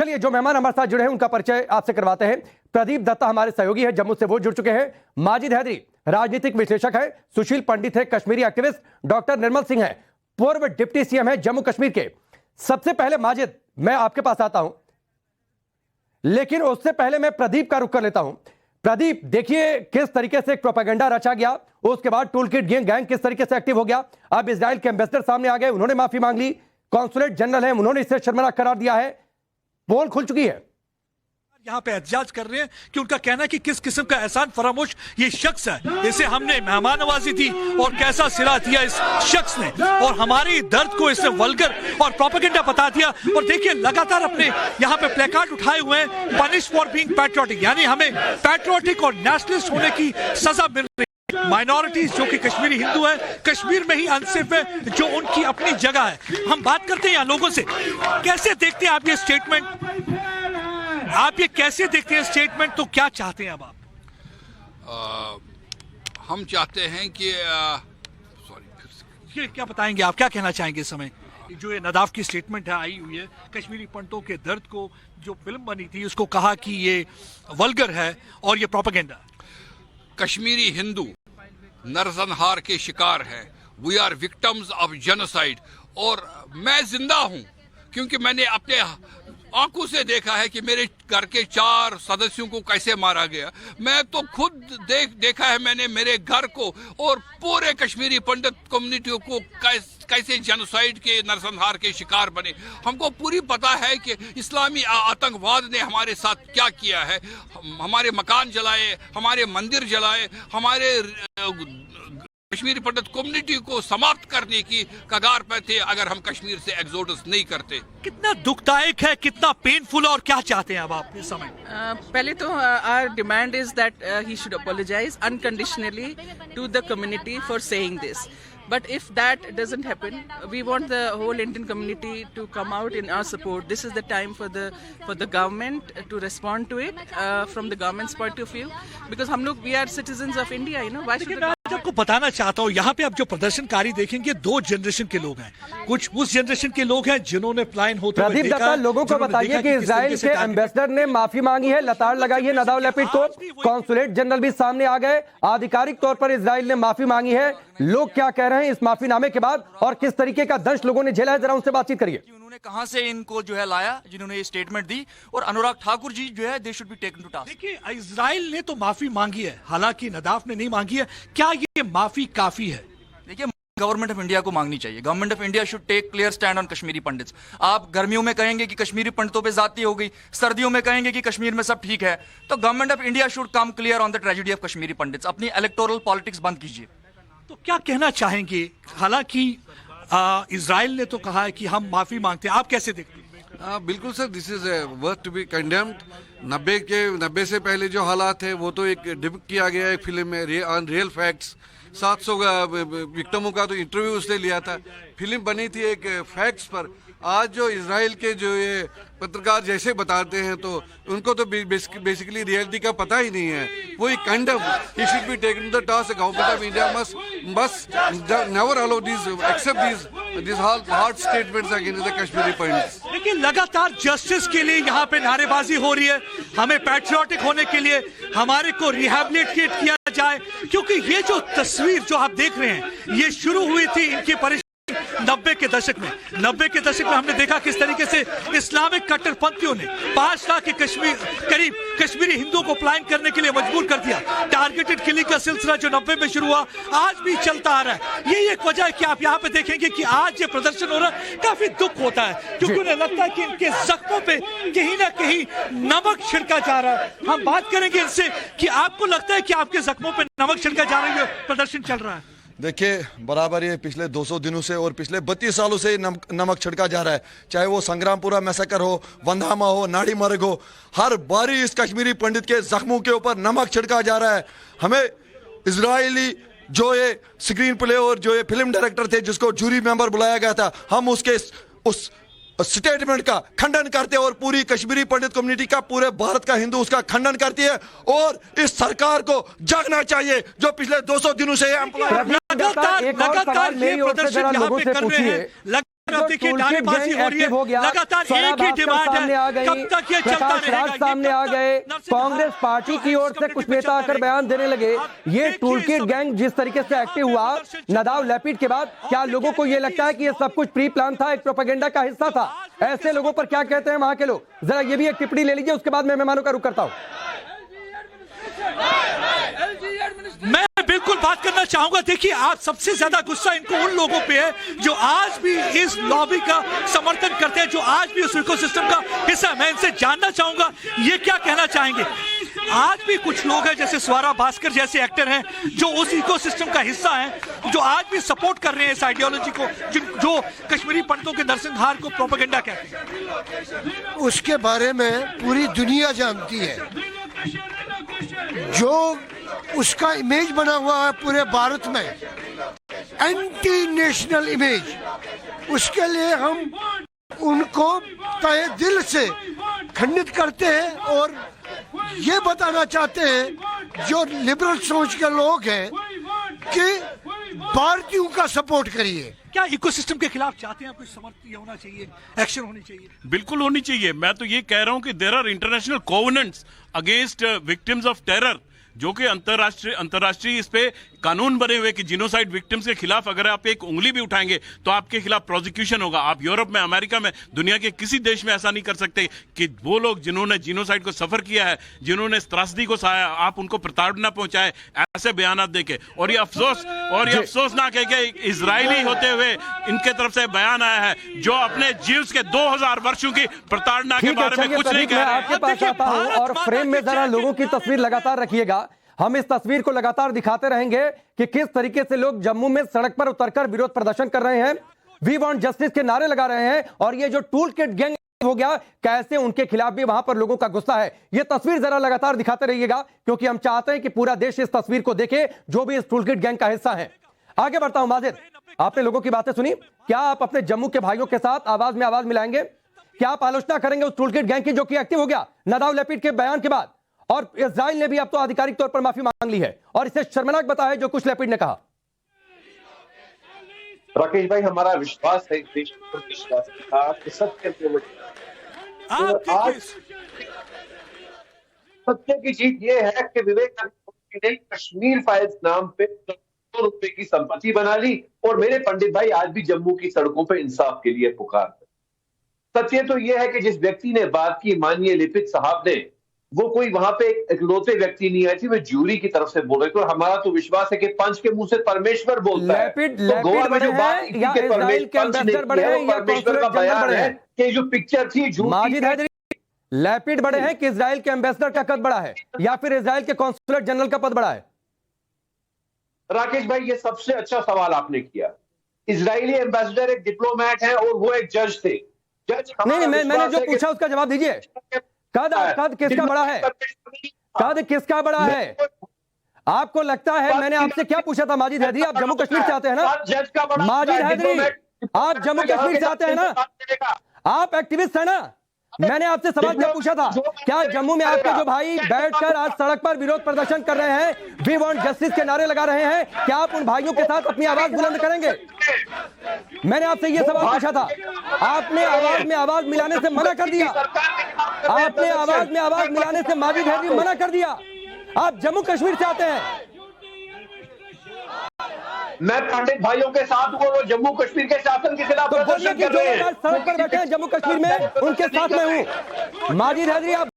चलिए, जो मेहमान हमारे साथ जुड़े हैं उनका परिचय आपसे करवाते हैं। प्रदीप दत्ता हमारे सहयोगी हैं, जम्मू से वो जुड़ चुके हैं। माजिद हैदरी राजनीतिक विश्लेषक है। सुशील पंडित है, कश्मीरी एक्टिविस्ट। डॉक्टर निर्मल सिंह है, पूर्व डिप्टी सीएम है जम्मू कश्मीर के। सबसे पहले माजिद, मैं आपके पास आता हूं, लेकिन उससे पहले मैं प्रदीप का रुख कर लेता हूं। प्रदीप, देखिए किस तरीके से एक प्रोपेगेंडा रचा गया, उसके बाद टूल किट गैंग किस तरीके से एक्टिव हो गया। अब इजराइल के एम्बेसडर सामने आ गए, उन्होंने माफी मांग ली। कॉन्सुलेट जनरल है, उन्होंने इसे शर्मनाक करार दिया है। पोल खुल चुकी है। यहाँ पे एहतजाज कर रहे हैं कि उनका कहना है कि किस किस्म का एहसान फरामोश ये शख्स है, इसे हमने मेहमान नवाजी दी और कैसा सिला दिया इस शख्स ने, और हमारी दर्द को इसने वल्गर और प्रोपेगेंडा बता दिया। और देखिए लगातार अपने यहाँ पे प्लेकार्ड उठाए हुए हैं, पनिश फॉर बीइंग पैट्रियोटिक, यानी हमें पैट्रियोटिक और नेशनलिस्ट होने की सजा मिल रही है। माइनॉरिटीज जो कि कश्मीरी हिंदू है, कश्मीर में ही अनसेफ है, जो उनकी अपनी जगह है। हम बात करते हैं यहाँ लोगों से, कैसे देखते हैं आप ये स्टेटमेंट, आप ये कैसे देखते हैं स्टेटमेंट, तो क्या चाहते हैं अब आप? हम चाहते हैं कि ये क्या बताएंगे आप, क्या कहना चाहेंगे इस समय? जो ये नदाफ की स्टेटमेंट है आई हुई है, कश्मीरी पंडितों के दर्द को, जो फिल्म बनी थी उसको कहा कि ये वल्गर है और ये प्रोपेगेंडा। कश्मीरी हिंदू नरसंहार के शिकार हैं। We are victims of genocide. और मैं जिंदा हूं क्योंकि मैंने अपने आंखों से देखा है कि मेरे घर के 4 सदस्यों को कैसे मारा गया। मैं तो खुद देखा है मैंने मेरे घर को और पूरे कश्मीरी पंडित कम्युनिटी को कैसे जेनोसाइड के नरसंहार के शिकार बने। हमको पूरी पता है कि इस्लामी आतंकवाद ने हमारे साथ क्या किया है। हमारे मकान जलाए, हमारे मंदिर जलाए, हमारे कश्मीरी पंडित कम्युनिटी को समाप्त करने की कगार पर थे अगर हम कश्मीर से एक्सोडस नहीं करते। कितना दुखदायक है, कितना पेनफुल, और क्या चाहते हैं अब आप इस समय? पहले तो our demand is that he should apologize unconditionally to the community for saying this. But if that doesn't happen, we want the whole Indian community to come out in our support. This is the time for the government to respond to it from the government's point of view, because हम लोग we are citizens of India, you know. Why should मैं आपको बताना चाहता हूँ, यहाँ पे आप जो प्रदर्शनकारी देखेंगे 2 जनरेशन के लोग हैं। कुछ उस जनरेशन के लोग हैं जिन्होंने प्लान होते हुए प्रदीप दत्ता, लोगों को बताइए कि इजराइल के एम्बेसडर ने माफी मांगी है, लताड़ लगाई है नदाव लैपिड को। कॉन्सुलेट जनरल भी सामने आ गए, आधिकारिक तौर पर इजराइल ने माफी मांगी है। लोग क्या कह रहे हैं इस माफीनामे के बाद और किस तरीके का दंश लोगों ने झेला है, जरा उनसे बातचीत करिए। उन्होंने कहां से इनको जो है लाया, जिन्होंने ये स्टेटमेंट दी, और अनुराग ठाकुर जी जो है they should be taken to task. देखिए, इजराइल ने तो माफी मांगी है, हालांकि नदाफ ने नहीं मांगी है। क्या ये माफी काफी है? देखिए, गवर्नमेंट ऑफ इंडिया को मांगनी चाहिए। Government of India should take clear stand on Kashmiri pandits. आप गर्मियों में कहेंगे कि कश्मीरी पंडितों पे जाती हो गई, सर्दियों में कहेंगे कि कश्मीर में सब ठीक है, तो government of India should come clear on the tragedy of Kashmiri pandits. अपनी इलेक्टोरल पॉलिटिक्स बंद कीजिए। तो क्या कहना चाहेंगे? हालांकि इजराइल ने तो कहा है कि हम माफी मांगते हैं, आप कैसे देखते हैं? बिल्कुल sir, this is worth to be condemned. 90 से पहले जो हालात है वो तो एक डिपिक्ट किया गया है एक फिल्म में ऑन रियल फैक्ट्स। 700 विक्टिमों का तो इंटरव्यू उसने लिया था, फिल्म बनी थी एक फैक्ट्स पर। आज जो इजराइल के जो ये पत्रकार जैसे बताते हैं तो उनको तो बेसिकली रियलिटी का पता ही नहीं है। वो ही condemn, he should be taken to the task. Government of India must never allow this accept this hard statements against the Kashmiri Pandits. लेकिन लगातार जस्टिस के लिए यहाँ पे नारेबाजी हो रही है, हमें पैट्रियोटिक होने के लिए, हमारे को रिहैबिलिटेट किया जाए, क्योंकि ये जो तस्वीर जो आप देख रहे हैं ये शुरू हुई थी इनकी परेशानी 90 के दशक में। 90 के दशक में हमने देखा किस तरीके से इस्लामिक कट्टरपंथियों ने 5 लाख के करीब कश्मीरी हिंदुओं को पलायन करने के लिए मजबूर कर दिया। टारगेटेड किलिंग का सिलसिला जो 90 में शुरू हुआ आज भी चलता आ रहा है। यही एक वजह है कि आप यहाँ पे देखेंगे कि आज ये प्रदर्शन हो रहा है, काफी दुख होता है, क्योंकि उन्हें लगता है कि इनके जख्मों पे कहीं ना कहीं नमक छिड़का जा रहा है। हम बात करेंगे इनसे कि आपको लगता है कि आपके जख्मों पे नमक छिड़का जा रहा है, प्रदर्शन चल रहा है? देखिए, बराबर ये पिछले 200 दिनों से और पिछले 32 सालों से नमक छिड़का जा रहा है। चाहे वो संग्रामपुरा मैसेकर हो, वंधामा हो, नाड़ी मर्ग हो, हर बारी इस कश्मीरी पंडित के जख्मों के ऊपर नमक छिड़का जा रहा है। हमें इजरायली जो ये स्क्रीन प्ले और जो ये फिल्म डायरेक्टर थे जिसको जूरी मेंबर बुलाया गया था, हम उसके उस स्टेटमेंट का खंडन करते हैं और पूरी कश्मीरी पंडित कम्युनिटी का, पूरे भारत का हिंदू उसका खंडन करती है। और इस सरकार को जागना चाहिए जो पिछले 200 दिनों से लगातार ये प्रदर्शन यहाँ पे कर रहे हैं। जो देखिए टूलकिट नारेबाजी गैंग हो रही है, एक्टिव हो गया, लगातार स्वरा एक ही भास्कर डिमांड सामने आ है, गई, कब तक ये चलता प्रकाश रहेगा? राज सामने आ गए, कांग्रेस पार्टी की ओर से कुछ नेता आकर बयान देने लगे। ये टूलकिट गैंग जिस तरीके से एक्टिव हुआ नदाव लैपिड के बाद, क्या लोगों को ये लगता है कि ये सब कुछ प्री प्लान था, एक प्रोपेगेंडा का हिस्सा था? ऐसे लोगों पर क्या कहते हैं वहां के लोग? जरा ये भी एक टिप्पणी ले लीजिए, उसके बाद मैं मेहमानों का रुख करता हूं। मैं बिल्कुल बात करना चाहूंगा। देखिए, आज सबसे ज्यादा गुस्सा इनको उन लोगों पे है जो आज भी इस लॉबी का समर्थन करते हैं, जो आज भी उस इकोसिस्टम का हिस्सा है। मैं इनसे जानना चाहूंगा ये क्या कहना चाहेंगे। आज भी कुछ लोग हैं जैसे स्वरा भास्कर जैसे एक्टर हैं जो उस इकोसिस्टम का हिस्सा हैं, जो आज भी सपोर्ट कर रहे हैं इस आइडियोलॉजी को, जो कश्मीरी पंडितों के नरसंहार को प्रोपेगेंडा कहते हैं। उसके बारे में पूरी दुनिया जानती है। जो उसका इमेज बना हुआ है पूरे भारत में, एंटी नेशनल इमेज, उसके लिए हम उनको तहे दिल से खंडित करते हैं और ये बताना चाहते हैं जो लिबरल सोच के लोग हैं कि भारतीयों का सपोर्ट करिए। क्या इकोसिस्टम के खिलाफ चाहते हैं? कुछ समर्थन होना चाहिए, एक्शन होनी चाहिए? बिल्कुल होनी चाहिए। मैं तो ये कह रहा हूं कि there are international covenants against victims of terror, जो कि अंतरराष्ट्रीय इस पे कानून बने हुए कि जिनोसाइड विक्टिम्स के खिलाफ अगर आप एक उंगली भी उठाएंगे तो आपके खिलाफ प्रोसिक्यूशन होगा। आप यूरोप में, अमेरिका में, दुनिया के किसी देश में ऐसा नहीं कर सकते कि वो लोग जिन्होंने जिनोसाइड को सफर किया है, जिन्होंने त्रासदी को सहाया, आप उनको प्रताड़ना पहुंचाए ऐसे बयान देके। और ये अफसोसनाक है कि इजरायली होते हुए इनके तरफ से बयान आया है जो अपने जीव्स के 2000 वर्षों की प्रताड़ना के बारे में कुछ नहीं कह रहे। आपके पास आता हूं और फ्रेम में जरा लोगों की तस्वीर लगातार रखिएगा। हम इस तस्वीर को लगातार दिखाते रहेंगे कि किस तरीके से लोग जम्मू में सड़क पर उतरकर विरोध प्रदर्शन कर रहे हैं, वी वांट जस्टिस के नारे लगा रहे हैं। और ये जो टूल किट गैंग हो गया, कैसे उनके खिलाफ भी वहां पर लोगों का गुस्सा है। ये तस्वीर जरा लगातार दिखाते रहिएगा, क्योंकि हम चाहते हैं कि पूरा देश इस तस्वीर को देखे जो भी इस टूल किट गैंग का हिस्सा है। आगे बढ़ता हूं। माजिद, आपने लोगों की बातें सुनी, क्या आप अपने जम्मू के भाइयों के साथ आवाज में आवाज मिलाएंगे? क्या आप आलोचना करेंगे उस टूल किट गैंग की जो कि एक्टिव हो गया नदाव लैपिड के बयान के बाद? और इजराइल ने भी अब तो आधिकारिक तौर पर माफी मांग ली है और इसे शर्मनाक बताया जो कुछ लैपिड ने कहा। राकेश भाई, हमारा विश्वास है, विश्वास था कि सत्य की जीत ये है कि विवेक ने कश्मीर फाइल्स नाम पे करोड़ों रुपए की संपत्ति बना ली और मेरे पंडित भाई आज भी जम्मू की सड़कों पे इंसाफ के लिए पुकारते। सत्य तो यह है कि जिस व्यक्ति ने बात की, माननीय लिपिक साहब ने, वो कोई वहां पे इकलौते व्यक्ति नहीं आए थे, वे ज्यूरी की तरफ से बोल रहे थे। और हमारा तो विश्वास है कि पंच के मुंह से परमेश्वर बोलता है। तो गोवा में जो बात की कि परमेश्वर का बयान है कि जो पिक्चर थी माजिद हैदरी, लैपिड बड़े हैं कि इजराइल के एम्बेसडर का कद बड़ा है या फिर इजराइल के कॉन्सुलेट जनरल का पद बड़ा है? राकेश भाई, ये सबसे अच्छा सवाल आपने किया। इजरायली एम्बेसडर एक डिप्लोमेट है और वो एक जज थे। नहीं, मैंने जो पूछा उसका जवाब दीजिए। कद किसका बड़ा है? कद किसका बड़ा है? आपको लगता है, मैंने आपसे क्या पूछा था माजिद हैदरी, आप जम्मू कश्मीर से आते हैं ना? माजिद हैदरी, आप जम्मू कश्मीर से आते हैं ना? आप एक्टिविस्ट है ना? मैंने आपसे सवाल क्या पूछा था, क्या जम्मू में आपके जो भाई बैठकर आज सड़क पर विरोध प्रदर्शन कर रहे हैं, वी वांट जस्टिस के नारे लगा रहे हैं, क्या आप उन भाइयों के साथ अपनी आवाज बुलंद करेंगे? मैंने आपसे यह सवाल पूछा था। आपने आवाज में आवाज मिलाने से मना कर दिया। आपने आवाज में आवाज मिलाने से माजिद हैदरी मना कर दिया। आप जम्मू कश्मीर से आते हैं। मैं पंडित भाइयों के साथ हूँ, वो जम्मू कश्मीर के शासन के खिलाफ प्रदर्शन कर रहे हैं। सड़क पर बैठे हैं जम्मू कश्मीर में, उनके साथ मैं हूँ। माजिद हैदरी, आप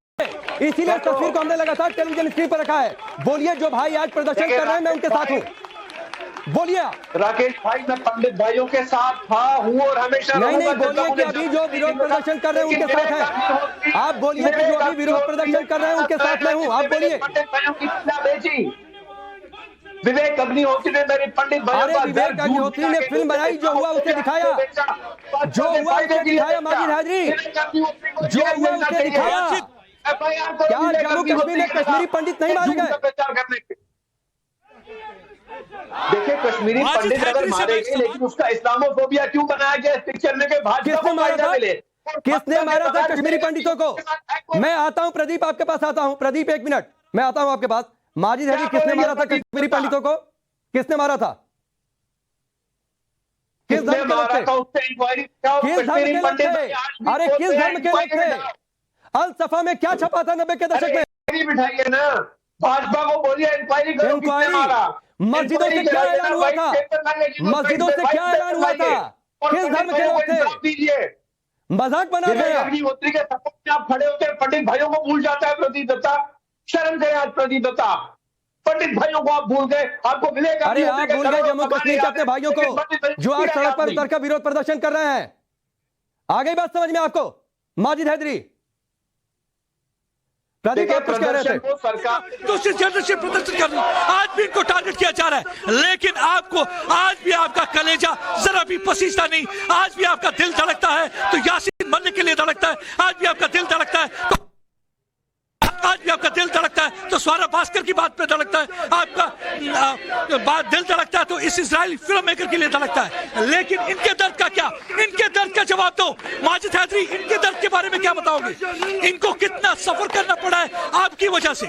इसीलिए तस्वीर को हमने लगातार टेलीविजन स्क्रीन पर रखा है। बोलिए, जो भाई आज प्रदर्शन कर रहे हैं मैं उनके साथ हूँ, बोलिए। राकेश भाई, मैं पंडित भाइयों के साथ था, हूँ और हमेशा नहीं, बोलिए कि अभी जो विरोध प्रदर्शन कर रहे हैं उनके साथ हैं। आप बोलिए कि जो अभी विरोध प्रदर्शन कर रहे हैं उनके साथ मैं हूँ, आप बोलिए। पंडित भाइयों की विवेक अग्निहोत्री ने मेरे पंडित भाइयों का, विवेक अग्निहोत्री ने फिल्म बनाई, जो हुआ उसे दिखाया, जो हुआ उसे दिखाया। माजिद हैदरी, जो हुआ उसे दिखाया। क्या जम्मू कश्मीर में कश्मीरी पंडित नहीं मारे गए? देखिए, कश्मीरी पंडित अगर मारे गए, लेकिन उसका इस्लामोफोबिया क्यों बनाया गया इस पिक्चर में? किसने मारा था? किसने मारा था कश्मीरी पंडितों को? मैं आता हूं प्रदीप, आपके पास आता हूं। प्रदीप, एक मिनट, मैं आता हूं आपके पास। माजिद हैदरी, किसने मारा था कश्मीरी पंडितों को? किसने मारा था? किस किसने धर्म के मारा लोग था थे? उससे इंक्वायरी कराओ। किस धर्म कश्मीरी के लोग पंडित थे? भाई आज भी अरे बोलते किस हैं, धर्म के लोग इंक्वायरी थे? कराओ। अल सफा में क्या छपा था 90 के दशक में? इंक्वायरी बिठाइए ना, भाजपा को बोलिए इंक्वायरी करो, किसने इंक्वायरी मारा। मस्जिदों से इंक्वायरी क्या कराइए ऐलान ना, हुआ व्हाइट था? पेपर लाइए कि वो मस्जिदों से व्हाइट क्या पेपर ऐलान हुआ लाइए था? और किस पंडित धर्म के भाइयों लोग को थे? इंसाफ दीजिए। मजाक बना रहे विवेक हैं आप। अग्निहोत्री के सपोर्ट में आप खड़े होकर पंडित भाइयों को भूल जाता है प्रदीप दत्ता। शर्म करें आज प्रदीप दत्ता, पंडित भाइयों को आप भूल गए। आपको विवेक अरे आप अग्निहोत्री के भूल गए करोड़ों जम्मू कमाने कश्मीर के याद अपने है, भाइयों लेकिन को पंडित भाइयों जो को आज याद सड़क पर नहीं। उतर कर विरोध प्रदर्शन कर रहे हैं। आ गई बात समझ में आपको? माजिद हैदरी, प्रदीप आप कुछ कह रहे थे? को सरकार दूसरी जनरेशन प्रदर्शन कर रही है, आज भी इनको टारगेट किया जा रहा है, लेकिन आपको आज भी आपका कलेजा जरा भी पसीजता नहीं, आज भी आपका दिल धड़कता है तो यासीन मलिक के लिए धड़कता है, आज भी आपका दिल धड़कता है तो आज भी आपका दिल धड़कता है तो स्वरा भास्कर की बात पे धड़कता है, आपका बात दिल धड़कता है तो इस इजरायली फिल्म मेकर के लिए धड़कता है। लेकिन इनके दर्द का क्या, इनके दर्द का जवाब दो माजिद हैदरी, इनके दर्द के बारे में क्या बताओगे? इनको कितना सफर करना पड़ा है आपकी वजह से,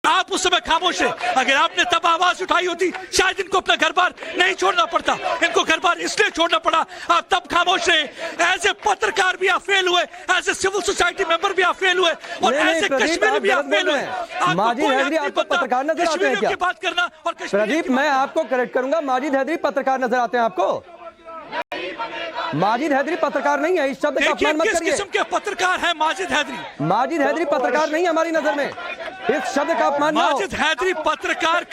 आप उस समय खामोश है। अगर आपने तब आवाज उठाई होती शायद इनको अपना घर बार नहीं छोड़ना पड़ता, इनको घर बार इसलिए छोड़ना पड़ा, आप तब खामोश रहे। एज ए पत्रकार भी आप फेल हुए, as a civil society member भी आप फेल हुए और नहीं, एज ए प्रदीप, कश्मीरी आप भी आप गलत फेल बोल हुए। रहे हैं। आपको माजिद कोई हैदरी हक नहीं आपको बनता पत्रकार नजर आते हैं कश्मीरियों क्या? की बात करना और प्रदीप मैं आपको करेक्ट करूंगा, माजिद हैदरी पत्रकार नजर आते हैं आपको? माजिद हैदरी पत्रकार नहीं है, इस शब्द का देखिए अपमान मत किस करिए। किस्म के पत्रकार है माजिद हैदरी। माजिद हैदरी पत्रकार नहीं है हमारी नजर में, इस शब्द का अपमान ना हो। माजिद हैदरी पत्रकार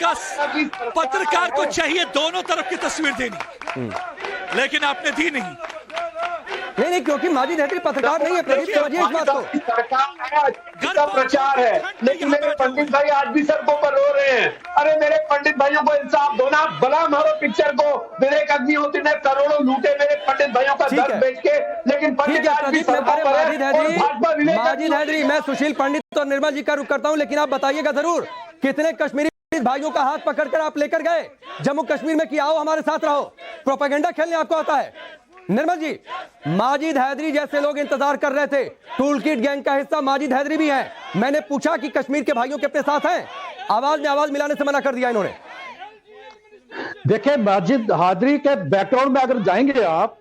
को चाहिए दोनों तरफ की तस्वीर देनी, लेकिन आपने दी नहीं। नहीं, क्योंकि माजिद हैदरी पत्रकार नहीं है। प्रदीप समझिए इस बात को। सरकार है, जिसका प्रचार है, लेकिन मेरे पंडित भाई आज भी सड़कों पर रो रहे हैं। अरे मेरे पंडित भाइयों को इंसाफ दो ना, भला मारो पिक्चर को। विवेक अग्निहोत्री ने करोड़ों लूटे मेरे पंडित भाइयों का ठीक दर्द है। बेच के, लेकिन ठीक पंडित है आज भी प्रदीप, मैं सड़कों पहले पर माजिद है और भाजपा हैदरी, विवेक माजिद हैदरी, मैं सुशील पंडित और निर्मल जी का रुख करता हूं, लेकिन आप बताइएगा जरूर कितने कश्मीरी भाइयों का हाथ पकड़कर आप लेकर गए जम्मू कश्मीर में कि आओ हमारे साथ रहो? प्रोपेगेंडा खेलने आपको आता है? निर्मल जी, माजिद हैदरी जैसे लोग इंतजार कर रहे थे, टूल किट गैंग का हिस्सा माजिद हैदरी भी है। मैंने पूछा कि कश्मीर के भाइयों के अपने साथ हैं, आवाज में आवाज मिलाने से मना कर दिया इन्होंने। देखिए माजिद हैदरी के बैकग्राउंड में अगर जाएंगे आप,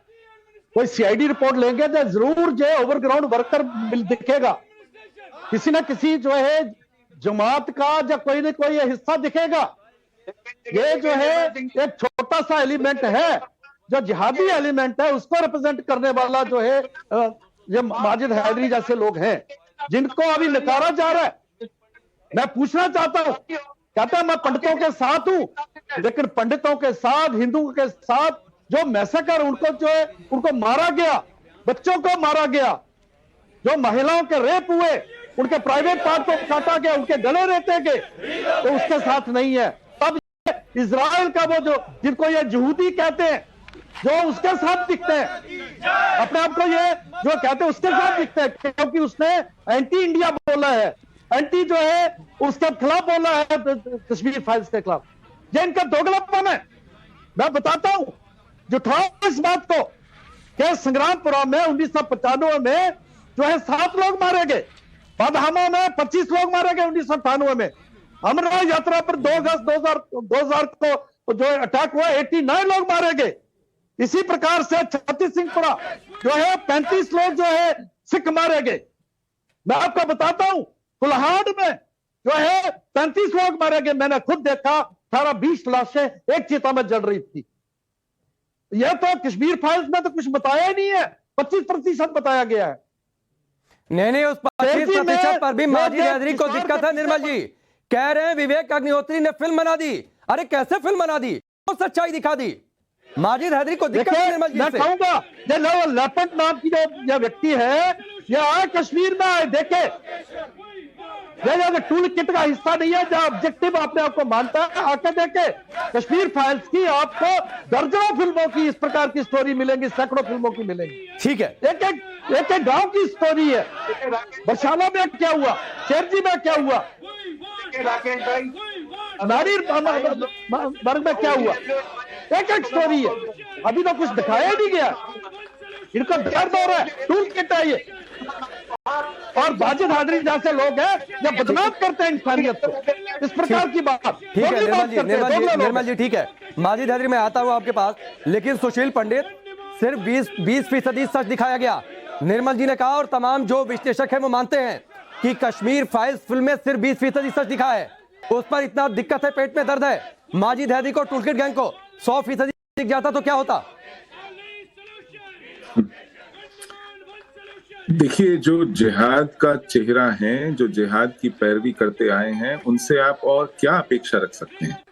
कोई सीआईडी रिपोर्ट लेंगे तो जरूर जो ओवरग्राउंड वर्कर दिखेगा, किसी ना किसी जो है जमात का या कोई ना कोई हिस्सा दिखेगा। ये जो है एक छोटा सा एलिमेंट है, जो जिहादी एलिमेंट है उसको रिप्रेजेंट करने वाला जो है ये माजिद हैदरी जैसे लोग हैं, जिनको अभी नकारा जा रहा है। मैं पूछना चाहता हूं, कहता है मैं पंडितों के साथ हूं, लेकिन पंडितों के साथ, हिंदुओं के साथ जो मैसेकर उनको जो है उनको मारा गया, बच्चों को मारा गया, जो महिलाओं के रेप हुए, उनके प्राइवेट पार्ट को काटा गया, उनके गले रेते गए, तो उसके साथ नहीं है। तब इजराइल का वो जो जिनको ये यहूदी कहते हैं, जो उसके साथ दिखते हैं, अपने आप को ये जो कहते हैं उसके साथ दिखते हैं, क्योंकि उसने एंटी इंडिया बोला है, एंटी जो है उसके खिलाफ बोला है, कश्मीर फाइल्स के खिलाफ। ये इनका दोगलापन है। मैं बताता हूं, जो था इस बात को कि संग्रामपुरा में 1995 में जो है 7 लोग मारे गए, बदहामा में 25 लोग मारे गए 1998 में, अमरनाथ यात्रा पर 2 अगस्त 2000 को जो अटैक हुआ 89 लोग मारे गए। इसी प्रकार से छत्तीस सिंहपुरा जो है 35 लोग जो है सिख मारे गए। मैं आपको बताता हूं, कुल्हाड़ में जो है 35 लोग मारे गए। मैंने खुद देखा, 18-20 लाशें एक चिता में जल रही थी। यह तो कश्मीर फाइल्स में तो कुछ बताया ही नहीं है, 25% बताया गया है। नहीं, उस 25% पर भी माजिद हैदरी को दिक्कत है। निर्मल जी कह रहे हैं विवेक अग्निहोत्री ने फिल्म बना दी। अरे कैसे फिल्म बना दी, तो सच्चाई दिखा दी। माजिद हैदरी को दिक्कत है निर्मल जी मैं से। कहूंगा ये लेपर्ड नाम की जो व्यक्ति है, ये आए कश्मीर में आए, देखे ये टूल किट का हिस्सा नहीं है, जो ऑब्जेक्टिव अपने आप को मानता है, आके देखे। कश्मीर फाइल्स की आपको दर्जनों फिल्मों की इस प्रकार की स्टोरी मिलेंगी, सैकड़ों फिल्मों की मिलेंगी। ठीक है, एक गांव की स्टोरी है, बरसाना में क्या हुआ, शेरजी में क्या हुआ, राकेश भाई नारी वर्ग में क्या हुआ, एक स्टोरी है। अभी तो कुछ दिखाया ही नहीं गया, इनको दर्द हो रहा है, टूल किट है ये। और माजिद हैदरी जैसे लोग हैं जो बदनाम करते हैं इंसानियत को, इस प्रकार की बात। ठीक है निर्मल जी, निर्मल जी, ठीक है। माजिद हैदरी मैं आता हूं आपके पास, लेकिन सुशील पंडित सिर्फ 20% सच दिखाया गया। निर्मल जी ने कहा और तमाम जो विश्लेषक हैं वो मानते हैं कि कश्मीर फाइल्स फिल्म में सिर्फ 20% सच दिखा है, उस पर इतना दिक्कत है, पेट में दर्द है। माजिद हैदरी को, टूलकिट गैंग को 100% दिख जाता तो क्या होता? देखिए, जो जिहाद का चेहरा है, जो जिहाद की पैरवी करते आए हैं, उनसे आप और क्या अपेक्षा रख सकते हैं?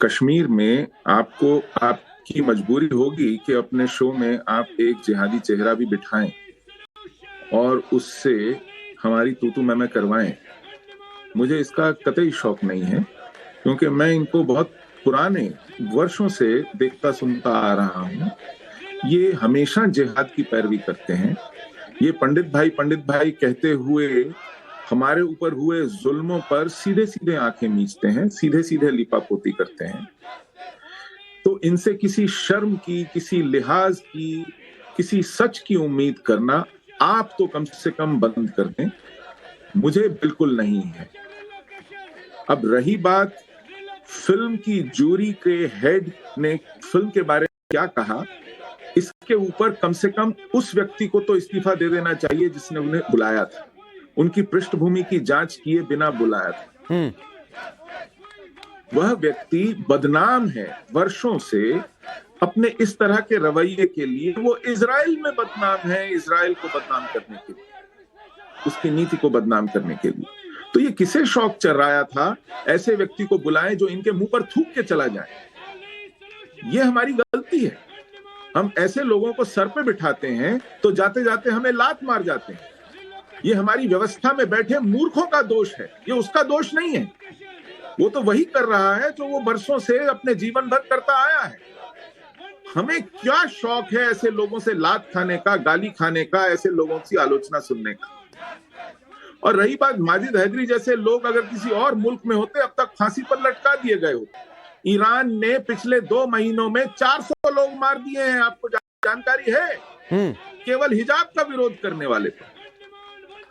कश्मीर में आपकी मजबूरी होगी कि अपने शो में आप एक जिहादी चेहरा भी बिठाएं और उससे हमारी तूतू मैमे करवाएं। मुझे इसका कतई शौक नहीं है, क्योंकि मैं इनको बहुत पुराने वर्षों से देखता सुनता आ रहा हूं। ये हमेशा जिहाद की पैरवी करते हैं। ये पंडित भाई कहते हुए हमारे ऊपर हुए जुल्मों पर सीधे सीधे आंखें मीचते हैं, सीधे सीधे लिपापोती करते हैं। तो इनसे किसी शर्म की, किसी लिहाज की, किसी सच की उम्मीद करना आप तो कम से कम बंद कर दें। मुझे बिल्कुल नहीं है। अब रही बात फिल्म की जूरी के हेड ने फिल्म के बारे में क्या कहा, इसके ऊपर कम से कम उस व्यक्ति को तो इस्तीफा दे देना चाहिए जिसने उन्हें बुलाया था। उनकी पृष्ठभूमि की जांच किए बिना बुलाया था। वह व्यक्ति बदनाम है वर्षों से अपने इस तरह के रवैये के लिए। वो इजराइल में बदनाम है, इजराइल को बदनाम करने के लिए, उसकी नीति को बदनाम करने के लिए। तो ये किसे शौक चर्राया था ऐसे व्यक्ति को बुलाएं जो इनके मुंह पर थूक के चला जाए? ये हमारी गलती है। हम ऐसे लोगों को सर पे बिठाते हैं तो जाते जाते हमें लात मार जाते हैं। ये हमारी व्यवस्था में बैठे मूर्खों का दोष है, ये उसका दोष नहीं है। वो तो वही कर रहा है जो वो बरसों से अपने जीवन भर करता आया है। हमें क्या शौक है ऐसे लोगों से लात खाने का, गाली खाने का, ऐसे लोगों की आलोचना सुनने का। और रही बात माजिद हैदरी जैसे लोग अगर किसी और मुल्क में होते अब तक फांसी पर लटका दिए गए होते। ईरान ने पिछले 2 महीनों में 400 लोग मार दिए हैं, आपको जानकारी है? केवल हिजाब का विरोध करने वाले थे।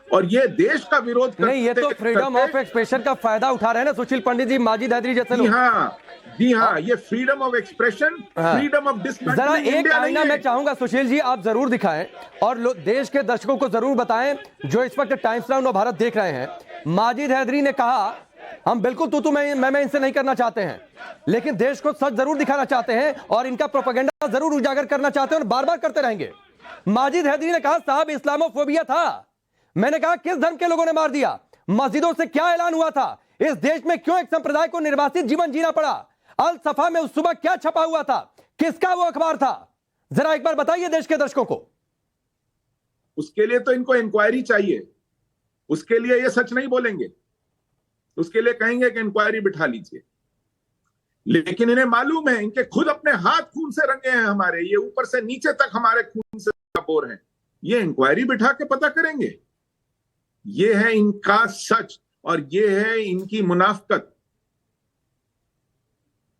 और ये देश का विरोध करते, नहीं, ये तो फ्रीडम ऑफ एक्सप्रेशन का फायदा उठा रहे हैं ना सुशील पंडित जी, माजिद हैदरी जैसे लोग। जी हाँ, ये freedom of expression, freedom of discussion. जरा एक आईना मैं चाहूंगा सुशील जी आप जरूर दिखाएं और देश के दर्शकों को जरूर बताएं जो इस वक्त टाइम्स नाउ भारत देख रहे हैं। माजिद हैदरी ने कहा हम बिल्कुल तू मैं इनसे नहीं करना चाहते हैं, लेकिन देश को सच जरूर दिखाना चाहते हैं और इनका प्रोपेगेंडा जरूर उजागर करना चाहते हैं और बार बार करते रहेंगे। माजिद हैदरी ने कहा साहब इस्लामोफोबिया था। मैंने कहा किस धर्म के लोगों ने मार दिया? मस्जिदों से क्या ऐलान हुआ था? इस देश में क्यों एक संप्रदाय को निर्वासित जीवन जीना पड़ा? अल सफा में उस सुबह क्या छपा हुआ था? किसका वो अखबार था? जरा एक बार बताइए देश के दर्शकों को। उसके लिए तो इनको इंक्वायरी चाहिए। उसके लिए ये सच नहीं बोलेंगे, उसके लिए कहेंगे कि इंक्वायरी बिठा लीजिए। लेकिन इन्हें मालूम है इनके खुद अपने हाथ खून से रंगे हैं हमारे, ये ऊपर से नीचे तक हमारे खून से बोर हैं। ये इंक्वायरी बिठा के पता करेंगे। ये है इनका सच और ये है इनकी मुनाफकत।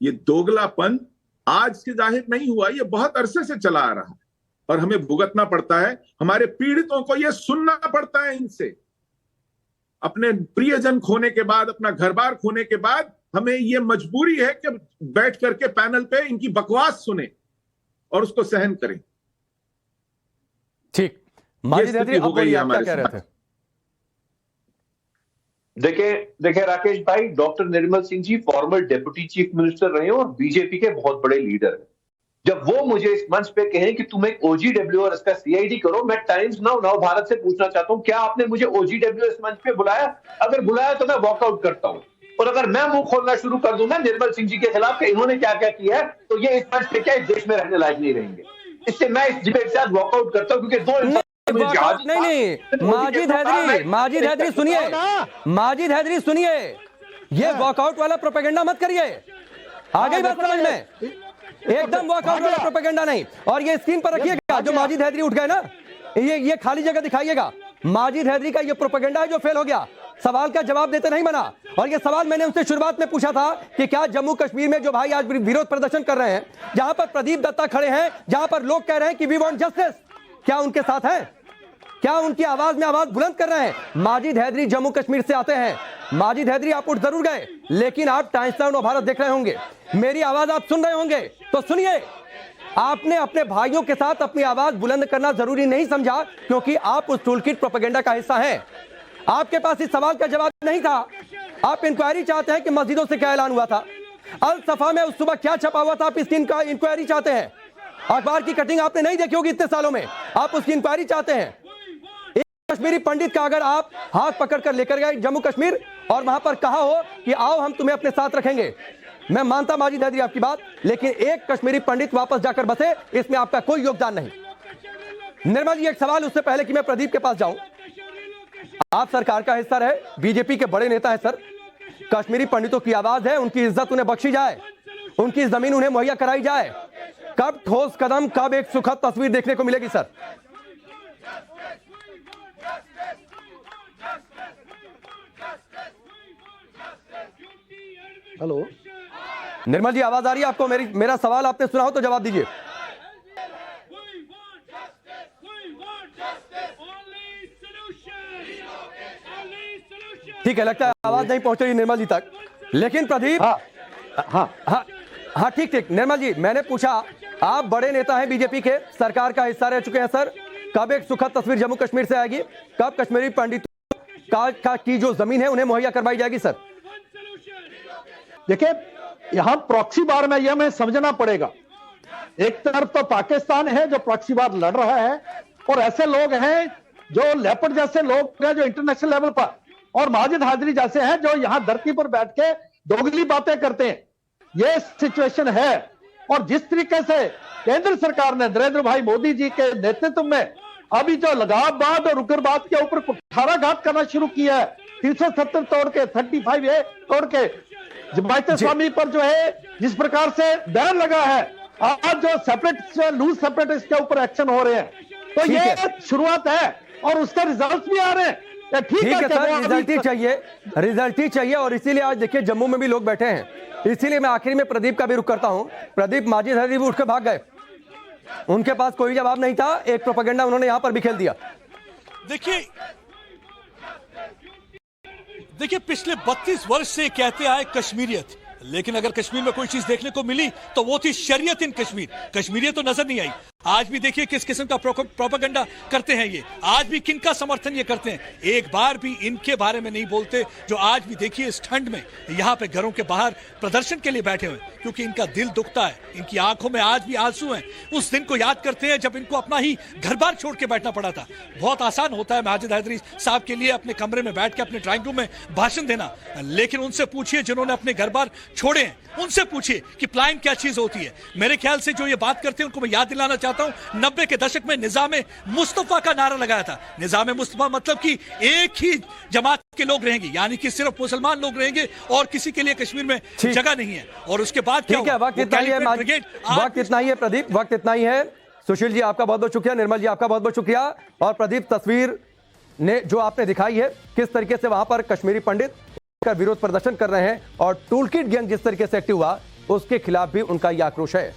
ये दोगलापन आज से जाहिर नहीं हुआ, ये बहुत अरसे से चला आ रहा है और हमें भुगतना पड़ता है। हमारे पीड़ितों को ये सुनना पड़ता है इनसे। अपने प्रियजन खोने के बाद, अपना घर बार खोने के बाद हमें ये मजबूरी है कि बैठ करके पैनल पे इनकी बकवास सुने और उसको सहन करें। ठीक, माजिद हैदरी आप बोलिए, आप क्या कह रहे थे? देखिए राकेश भाई, doctor Nirmal Singh ji farmer deputy chief minister रहे और बीजेपी के बहुत बड़े लीडर हैं। जब वो मुझे इस मंच पे कहें कि तुम एक OGW और इसका CID करो, मैं टाइम्स नाउ भारत से पूछना चाहता हूं क्या आपने मुझे OGW इस मंच पे बुलाया? अगर बुलाया तो मैं वॉकआउट करता हूं। और अगर मैं मुंह खोलना शुरू कर दूं ना निर्मल सिंह जी के खिलाफ कि इन्होंने क्या क्या किया है, तो ये इस मंच पे क्या इस देश में रहने लायक नहीं रहेंगे। इससे मैं इस डिबेट से वॉकआउट करता हूं, क्योंकि दो नहीं, माजिद हैदरी सुनिए, माजिद हैदरी सुनिए, ये वॉकआउट वाला प्रोपेगेंडा मत करिए। आ गई बात समझ में? एकदम वॉकआउट वाला प्रोपेगेंडा नहीं। और ये स्क्रीन पर रखिएगा, जो माजिद हैदरी उठ गए ना, ये खाली जगह दिखाइएगा। माजिद हैदरी का ये प्रोपेगेंडा है जो फेल हो गया, सवाल का जवाब देते नहीं बना। और ये सवाल मैंने उनसे शुरुआत में पूछा था कि क्या जम्मू कश्मीर में जो भाई आज विरोध प्रदर्शन कर रहे हैं, जहां पर प्रदीप दत्ता खड़े हैं, जहां पर लोग कह रहे हैं कि वी वांट जस्टिस, क्या उनके साथ हैं? क्या उनकी आवाज में आवाज बुलंद कर रहे हैं? माजिद हैदरी जम्मू कश्मीर से आते हैं, माजिद हैदरी आप उठ जरूर गए, लेकिन आप टाइम्स नाउ भारत देख रहे होंगे, मेरी आवाज आप सुन रहे होंगे, तो सुनिए। आपने अपने भाइयों के साथ अपनी आवाज बुलंद करना जरूरी नहीं समझा, क्योंकि आप उस टूलकिट प्रोपेगेंडा का हिस्सा हैं। आपके पास इस सवाल का जवाब नहीं था। आप इंक्वायरी चाहते हैं कि मस्जिदों से क्या ऐलान हुआ था, अल सफा में उस सुबह क्या छपा हुआ था, आप इसकी इंक्वायरी चाहते हैं। अखबार की कटिंग आपने नहीं देखी होगी इतने सालों में, आप उसकी इंक्वायरी चाहते हैं। एक कश्मीरी पंडित का अगर आप हाथ पकड़ कर लेकर गए जम्मू कश्मीर और वहां पर कहा हो कि आओ हम तुम्हें अपने साथ रखेंगे, मैं मानता माजिद हैदरी आपकी बात, लेकिन एक कश्मीरी पंडित वापस जाकर बसे, इसमें आपका कोई योगदान नहीं। निर्मल जी, एक सवाल उससे पहले कि मैं प्रदीप के पास जाऊं, आप सरकार का हिस्सा रहे, बीजेपी के बड़े नेता हैं सर, कश्मीरी पंडितों की आवाज है, उनकी इज्जत उन्हें बख्शी जाए, उनकी जमीन उन्हें मुहैया कराई जाए, कब ठोस कदम, कब एक सुखद तस्वीर देखने को मिलेगी सर? हेलो निर्मल जी, आवाज आ रही है आपको? मेरा सवाल आपने सुना हो तो जवाब दीजिए। ठीक है, लगता है आवाज नहीं पहुंच रही निर्मल जी तक, लेकिन प्रदीप, हाँ ठीक, निर्मल जी, मैंने पूछा, आप बड़े नेता हैं बीजेपी के, सरकार का हिस्सा रह चुके हैं सर, कब एक सुखद तस्वीर जम्मू कश्मीर से आएगी, कब कश्मीरी पंडितों की जो जमीन है उन्हें मुहैया करवाई जाएगी सर? देखिए, यहां प्रॉक्सी वार में यह हमें समझना पड़ेगा, एक तरफ तो पाकिस्तान है जो प्रॉक्सी वार लड़ रहा है, और ऐसे लोग हैं जो लेपर्ड जैसे लोग हैं जो इंटरनेशनल लेवल पर, और माजिद हैदरी जैसे हैं जो यहां धरती पर बैठ के दोगली बातें करते हैं। यह सिचुएशन है, और जिस तरीके से केंद्र सरकार ने नरेंद्र भाई मोदी जी के नेतृत्व में अभी जो लगावबाद और उग्रवाद के ऊपर कुठाराघात करना शुरू किया है, 370 तोड़ के 35A तोड़ के जमायत इस्लामी पर जो है जिस प्रकार से बैन लगा है, आज जो सेपरेट लूज सेपरेटिस्ट के ऊपर एक्शन हो रहे हैं, तो ये शुरुआत है और उसके रिजल्ट भी आ रहे हैं। ठीक है सर, रिजल्ट ही चाहिए, और इसीलिए आज देखिए जम्मू में भी लोग बैठे हैं, इसीलिए मैं आखिरी में प्रदीप का भी रुख करता हूं। प्रदीप, माजिद हैदरी भी उठ के भाग गए, उनके पास कोई जवाब नहीं था, एक प्रोपेगेंडा उन्होंने यहां पर भी खेल दिया। देखिए पिछले 32 वर्ष से कहते आए कश्मीरियत, लेकिन अगर कश्मीर में कोई चीज देखने को मिली तो वो थी शरीयत इन कश्मीर। कश्मीरियत तो नजर नहीं आई। आज भी देखिए किस किस्म का प्रोपेगेंडा करते हैं ये, आज भी किनका समर्थन ये करते हैं, एक बार भी इनके बारे में नहीं बोलते, जो आज भी देखिए इस ठंड में यहाँ पे घरों के बाहर प्रदर्शन के लिए बैठे हुए, क्योंकि इनका दिल दुखता है, इनकी आंखों में आज भी आंसू हैं। उस दिन को याद करते हैं जब इनको अपना ही घर बार छोड़ के बैठना पड़ा था। बहुत आसान होता है माजिद हैदरी साहब के लिए अपने कमरे में बैठ के अपने ड्राइंग रूम में भाषण देना, लेकिन उनसे पूछिए जिन्होंने अपने घर बार छोड़े हैं, उनसे पूछिए कि प्लान क्या चीज होती है। मेरे ख्याल से जो ये बात करते हैं उनको मैं याद दिलाना चाहता हूं, 90 के दशक में निजामे मुस्तफा का नारा लगाया था। निजामे मुस्तफा मतलब कि एक ही जमात के लोग रहेंगे, यानी कि सिर्फ मुसलमान लोग रहेंगे और किसी के लिए कश्मीर में जगह नहीं है। और उसके बाद क्या हुआ? वक्त इतना ही है प्रदीप, वक्त इतना ही है। सुशील जी आपका बहुत बहुत शुक्रिया, निर्मल जी आपका बहुत बहुत शुक्रिया। और प्रदीप, तस्वीर ने जो आपने दिखाई है किस तरीके से वहां पर कश्मीरी पंडित का विरोध प्रदर्शन कर रहे हैं और टूलकिट गैंग जिस तरीके से एक्टिव हुआ उसके खिलाफ भी उनका यह आक्रोश है।